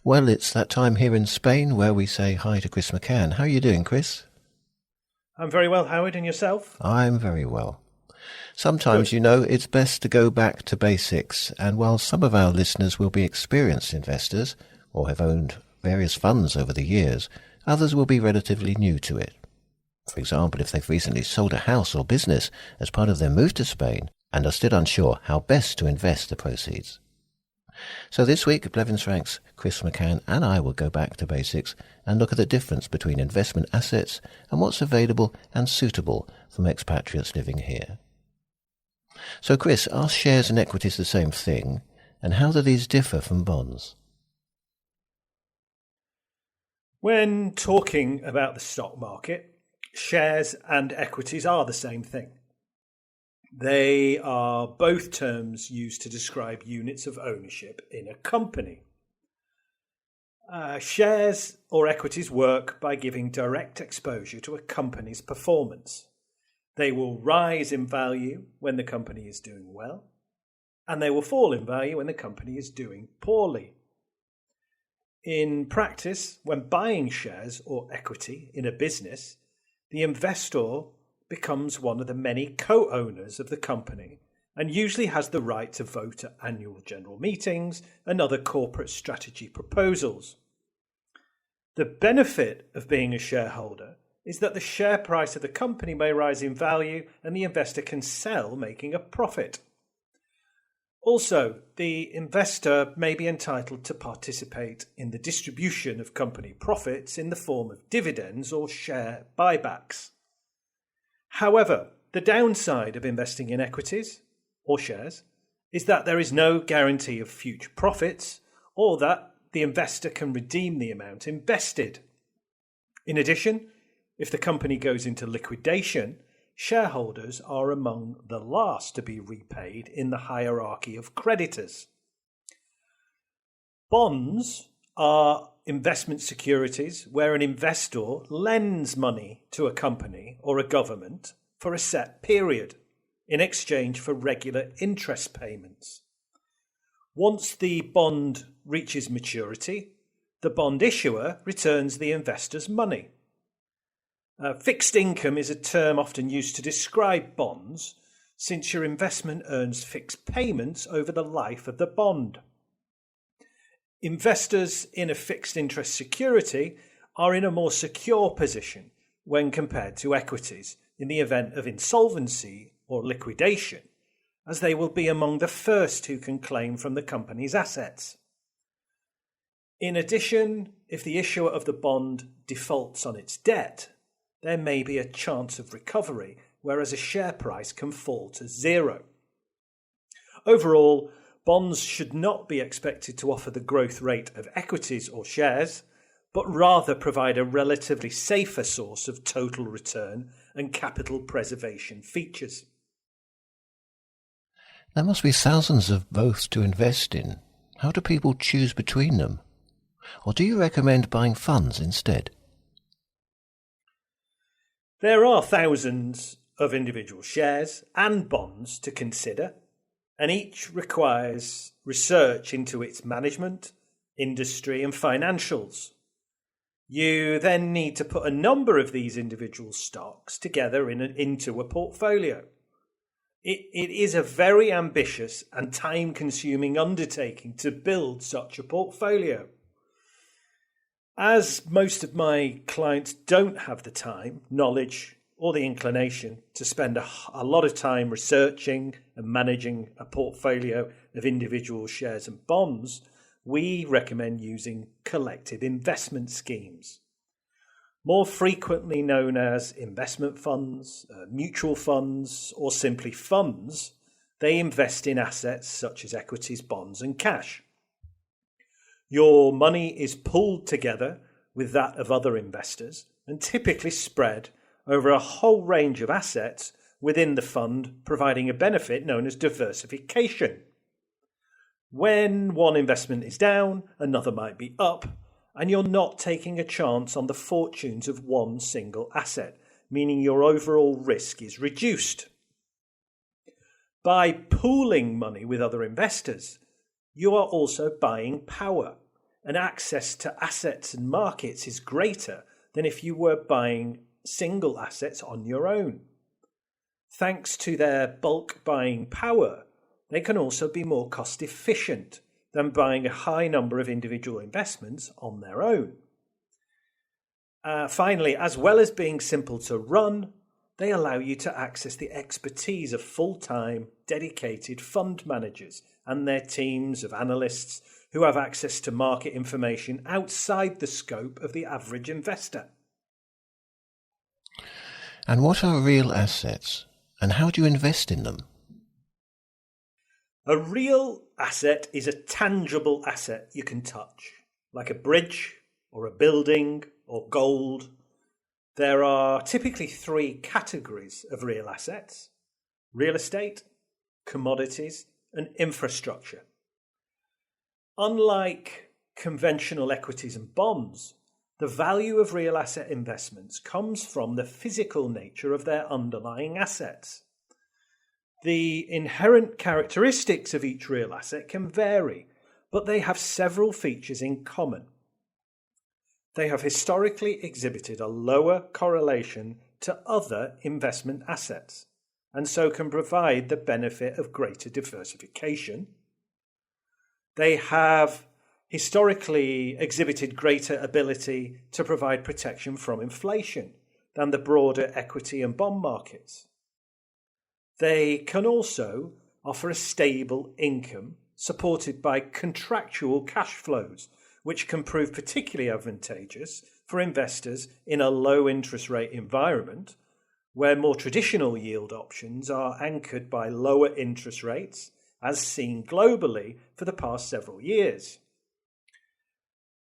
Well, it's that time here in Spain where we say hi to Chris McCann. How are you doing, Chris? I'm very well, Howard, and yourself? I'm very well. Sometimes, Good. it's best to go back to basics, and while some of our listeners will be experienced investors or have owned various funds over the years, others will be relatively new to it. For example, if they've recently sold a house or business as part of their move to Spain and are still unsure how best to invest the proceeds. So this week, Blevins Rank's Chris McCann and I will go back to basics and look at the difference between investment assets and what's available and suitable from expatriates living here. So Chris, are shares and equities the same thing, and how do these differ from bonds? When talking about the stock market, shares and equities are the same thing. They are both terms used to describe units of ownership in a company. Shares or equities work by giving direct exposure to a company's performance. They will rise in value when the company is doing well, and they will fall in value when the company is doing poorly. In practice, when buying shares or equity in a business, the investor becomes one of the many co-owners of the company and usually has the right to vote at annual general meetings and other corporate strategy proposals. The benefit of being a shareholder is that the share price of the company may rise in value and the investor can sell, making a profit. Also, the investor may be entitled to participate in the distribution of company profits in the form of dividends or share buybacks. However, the downside of investing in equities or shares is that there is no guarantee of future profits or that the investor can redeem the amount invested. In addition, if the company goes into liquidation, shareholders are among the last to be repaid in the hierarchy of creditors. Bonds are investment securities where an investor lends money to a company or a government for a set period in exchange for regular interest payments. Once the bond reaches maturity, the bond issuer returns the investor's money. Fixed income is a term often used to describe bonds, since your investment earns fixed payments over the life of the bond. Investors in a fixed interest security are in a more secure position when compared to equities in the event of insolvency or liquidation, as they will be among the first who can claim from the company's assets. In addition, if the issuer of the bond defaults on its debt, there may be a chance of recovery, whereas a share price can fall to zero. Overall, bonds should not be expected to offer the growth rate of equities or shares, but rather provide a relatively safer source of total return and capital preservation features. There must be thousands of both to invest in. How do people choose between them? Or do you recommend buying funds instead? There are thousands of individual shares and bonds to consider, and each requires research into its management, industry, and financials. You then need to put a number of these individual stocks together into a portfolio. It is a very ambitious and time-consuming undertaking to build such a portfolio. As most of my clients don't have the time, knowledge, or the inclination to spend a lot of time researching and managing a portfolio of individual shares and bonds, we recommend using collective investment schemes. More frequently known as investment funds, mutual funds, or simply funds, they invest in assets such as equities, bonds, and cash. Your money is pooled together with that of other investors and typically spread over a whole range of assets within the fund, providing a benefit known as diversification. When one investment is down, another might be up, and you're not taking a chance on the fortunes of one single asset, meaning your overall risk is reduced. By pooling money with other investors, you are also buying power, and access to assets and markets is greater than if you were buying single assets on your own. Thanks to their bulk buying power, they can also be more cost efficient than buying a high number of individual investments on their own. Finally, as well as being simple to run, they allow you to access the expertise of full-time, dedicated fund managers and their teams of analysts who have access to market information outside the scope of the average investor. And what are real assets, and how do you invest in them? A real asset is a tangible asset you can touch, like a bridge or a building or gold. There are typically three categories of real assets: real estate, commodities, and infrastructure. Unlike conventional equities and bonds, the value of real asset investments comes from the physical nature of their underlying assets. The inherent characteristics of each real asset can vary, but they have several features in common. They have historically exhibited a lower correlation to other investment assets, and so can provide the benefit of greater diversification. They have historically exhibited greater ability to provide protection from inflation than the broader equity and bond markets. They can also offer a stable income supported by contractual cash flows, which can prove particularly advantageous for investors in a low interest rate environment where more traditional yield options are anchored by lower interest rates, as seen globally for the past several years.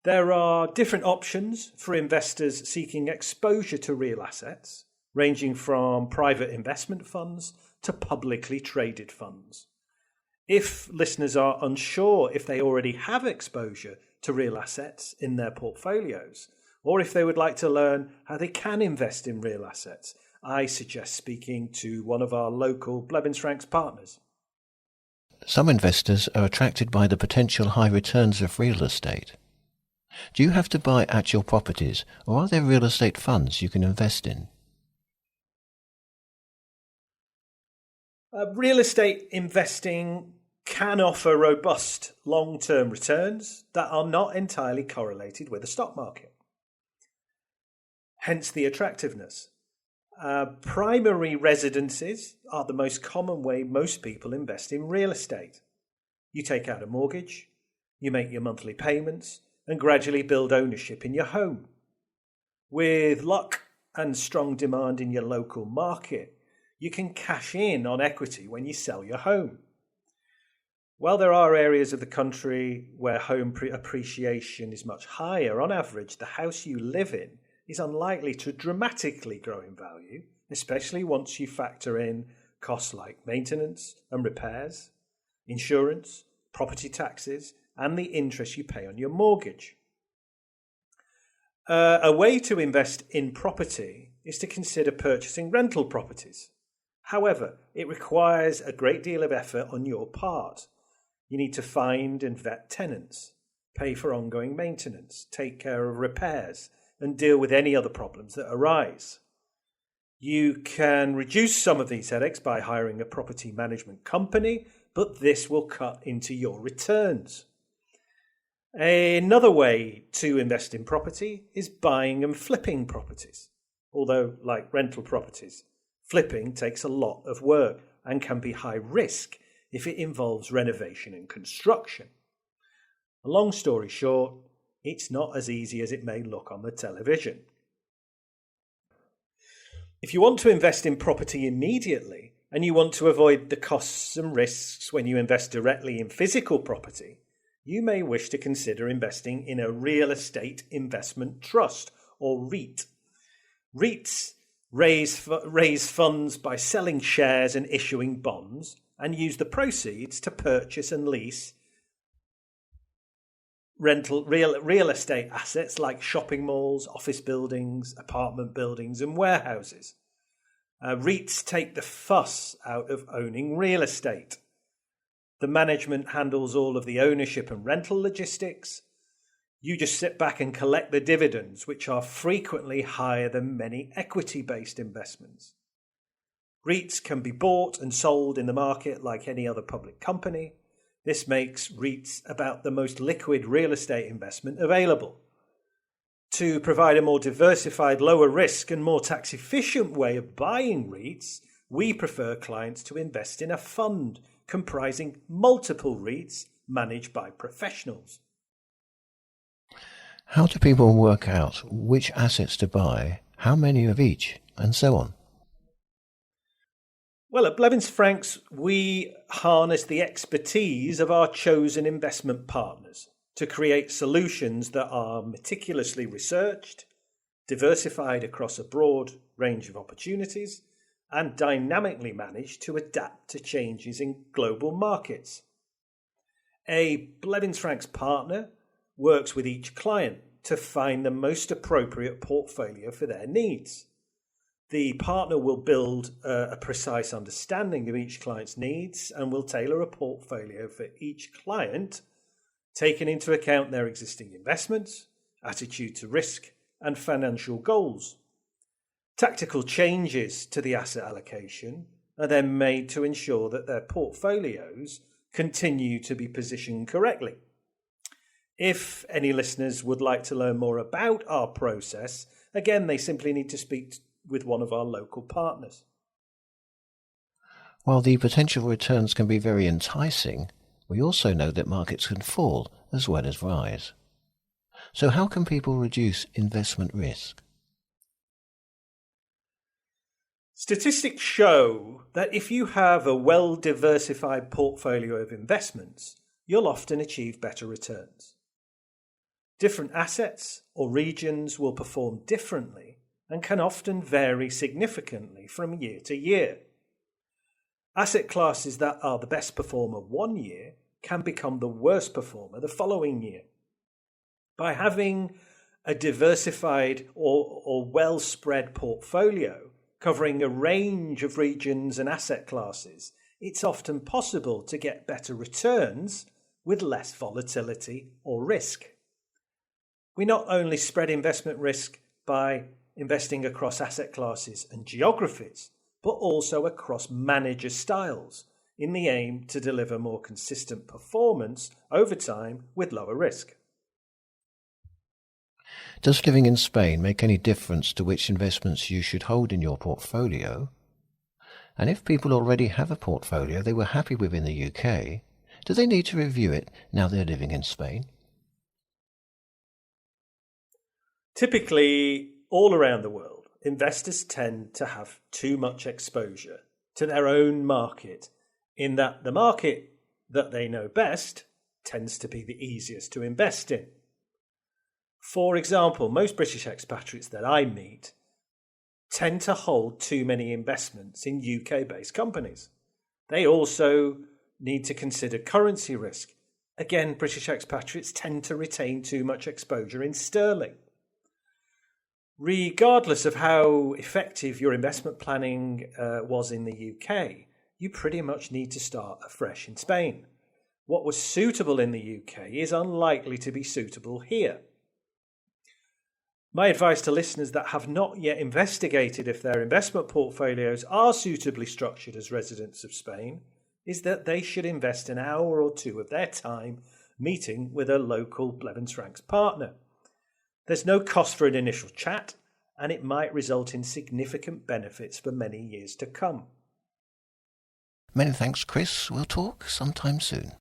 There are different options for investors seeking exposure to real assets, ranging from private investment funds to publicly traded funds. If listeners are unsure if they already have exposure to real assets in their portfolios, or if they would like to learn how they can invest in real assets, I suggest speaking to one of our local Blevins Franks partners. Some investors are attracted by the potential high returns of real estate. Do you have to buy actual properties, or are there real estate funds you can invest in? Real estate investing can offer robust long-term returns that are not entirely correlated with the stock market. Hence the attractiveness. Primary residences are the most common way most people invest in real estate. You take out a mortgage, you make your monthly payments, and gradually build ownership in your home. With luck and strong demand in your local market, you can cash in on equity when you sell your home. While there are areas of the country where home appreciation is much higher, on average, the house you live in is unlikely to dramatically grow in value, especially once you factor in costs like maintenance and repairs, insurance, property taxes, and the interest you pay on your mortgage. A way to invest in property is to consider purchasing rental properties. However, it requires a great deal of effort on your part. You need to find and vet tenants, pay for ongoing maintenance, take care of repairs, and deal with any other problems that arise. You can reduce some of these headaches by hiring a property management company, but this will cut into your returns. Another way to invest in property is buying and flipping properties. Although, like rental properties, flipping takes a lot of work and can be high risk if it involves renovation and construction. A long story short, it's not as easy as it may look on the television. If you want to invest in property immediately and you want to avoid the costs and risks when you invest directly in physical property, you may wish to consider investing in a real estate investment trust, or REIT. REITs raise funds by selling shares and issuing bonds, and use the proceeds to purchase and lease real estate assets like shopping malls, office buildings, apartment buildings, and warehouses. REITs take the fuss out of owning real estate. The management handles all of the ownership and rental logistics. You just sit back and collect the dividends, which are frequently higher than many equity-based investments. REITs can be bought and sold in the market like any other public company. This makes REITs about the most liquid real estate investment available. To provide a more diversified, lower risk and more tax efficient way of buying REITs, we prefer clients to invest in a fund comprising multiple REITs managed by professionals. How do people work out which assets to buy, how many of each, and so on? Well, at Blevins Franks, we harness the expertise of our chosen investment partners to create solutions that are meticulously researched, diversified across a broad range of opportunities, and dynamically managed to adapt to changes in global markets. A Blevins Franks partner works with each client to find the most appropriate portfolio for their needs. The partner will build a precise understanding of each client's needs and will tailor a portfolio for each client, taking into account their existing investments, attitude to risk, and financial goals. Tactical changes to the asset allocation are then made to ensure that their portfolios continue to be positioned correctly. If any listeners would like to learn more about our process, again, they simply need to speak with one of our local partners. While the potential returns can be very enticing, we also know that markets can fall as well as rise. So how can people reduce investment risk? Statistics show that if you have a well-diversified portfolio of investments, you'll often achieve better returns. Different assets or regions will perform differently and can often vary significantly from year to year. Asset classes that are the best performer one year can become the worst performer the following year. By having a diversified or well-spread portfolio covering a range of regions and asset classes, it's often possible to get better returns with less volatility or risk. We not only spread investment risk by investing across asset classes and geographies, but also across manager styles in the aim to deliver more consistent performance over time with lower risk. Does living in Spain make any difference to which investments you should hold in your portfolio? And if people already have a portfolio they were happy with in the UK, do they need to review it now they're living in Spain? Typically, all around the world, investors tend to have too much exposure to their own market, in that the market that they know best tends to be the easiest to invest in. For example, most British expatriates that I meet tend to hold too many investments in UK-based companies. They also need to consider currency risk. Again, British expatriates tend to retain too much exposure in sterling. Regardless of how effective your investment planning was in the UK, you pretty much need to start afresh in Spain. What was suitable in the UK is unlikely to be suitable here. My advice to listeners that have not yet investigated if their investment portfolios are suitably structured as residents of Spain is that they should invest an hour or two of their time meeting with a local Blevins Franks partner. There's no cost for an initial chat, and it might result in significant benefits for many years to come. Many thanks, Chris. We'll talk sometime soon.